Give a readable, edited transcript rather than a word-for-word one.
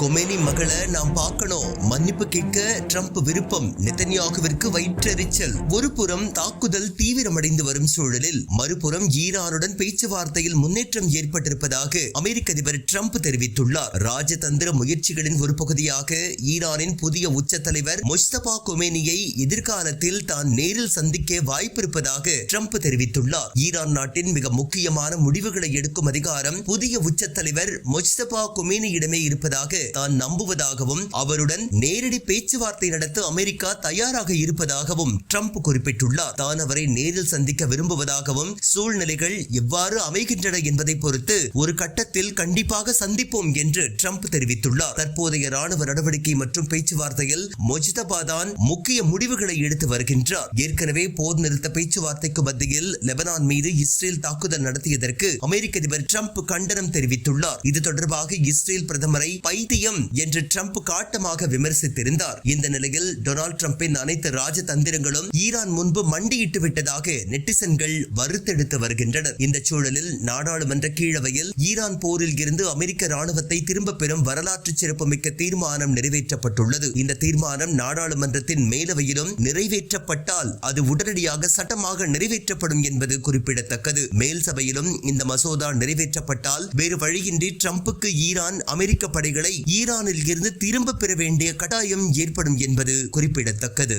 Khamenei மகளை நாம் பார்க்கணும். மன்னிப்பு கேட்க ட்ரம்ப் விருப்பம். நெதன்யாகுவிற்கு வயிற்றெரிச்சல். ஒரு புறம் தாக்குதல் தீவிரமடைந்து வரும் சூழலில் மறுபுறம் ஈரானுடன் பேச்சுவார்த்தையில் முன்னேற்றம் ஏற்பட்டிருப்பதாக அமெரிக்க அதிபர் ட்ரம்ப் தெரிவித்துள்ளார். ராஜதந்திர முயற்சிகளின் ஒரு பகுதியாக ஈரானின் புதிய உச்ச தலைவர் முஸ்தபா கொமேனியை எதிர்காலத்தில் தான் நேரில் சந்திக்க வாய்ப்பிருப்பதாக ட்ரம்ப் தெரிவித்துள்ளார். ஈரான் நாட்டின் மிக முக்கியமான முடிவுகளை எடுக்கும் அதிகாரம் புதிய உச்ச தலைவர் முஸ்தபா கொமேனியிடமே இருப்பதாக தான் நம்புவதாகவும் அவருடன் நேரடி பேச்சுவார்த்தை நடத்த அமெரிக்கா தயாராக இருப்பதாகவும் ட்ரம்ப் குறிப்பிட்டுள்ளார். தான் அவரை நேரில் சந்திக்க விரும்புவதாகவும் சூழ்நிலைகள் எவ்வாறு அமைகின்றன என்பதை பொறுத்து ஒரு கட்டத்தில் கண்டிப்பாக சந்திப்போம் என்று ட்ரம்ப் தெரிவித்துள்ளார். தற்போதைய ராணுவ நடவடிக்கை மற்றும் பேச்சுவார்த்தையில் முஜ்தபா தான் முக்கிய முடிவுகளை எடுத்து வருகின்றார். ஏற்கனவே போர் நிறுத்த பேச்சுவார்த்தைக்கு மத்தியில் லெபனான் மீது இஸ்ரேல் தாக்குதல் நடத்தியதற்கு அமெரிக்க அதிபர் ட்ரம்ப் கண்டனம் தெரிவித்துள்ளார். இது தொடர்பாக இஸ்ரேல் பிரதமரை பைத்தியம் என்று ட்ரம்ப் காட்டமாக விமர்சித்திருந்தார். இந்த நிலையில் டொனால்ட் ட்ரம்பின் அனைத்து ராஜதந்திரங்களும் ஈரான் முன்பு மண்டியிட்டு விட்டதாக நெட்டிசன்கள் வருத்தெடுத்து வருகின்றனர். இந்த சூழலில் நாடாளுமன்ற கீழவையில் ஈரான் போரில் இருந்து அமெரிக்க ராணுவத்தை திரும்ப பெறும் வரலாற்று சிறப்புமிக்க தீர்மானம் நிறைவேற்றப்பட்டுள்ளது. இந்த தீர்மானம் நாடாளுமன்றத்தின் மேலவையிலும் நிறைவேற்றப்பட்டால் அது உடனடியாக சட்டமாக நிறைவேற்றப்படும் என்பது குறிப்பிடத்தக்கது. மேல் சபையிலும் இந்த மசோதா நிறைவேற்றப்பட்டால் வேறு வழியின்றி ட்ரம்புக்கு ஈரான் அமெரிக்க படைகளை ஈரானில் இருந்து திரும்ப பெற வேண்டிய கட்டாயம் ஏற்படும் என்பது குறிப்பிடத்தக்கது.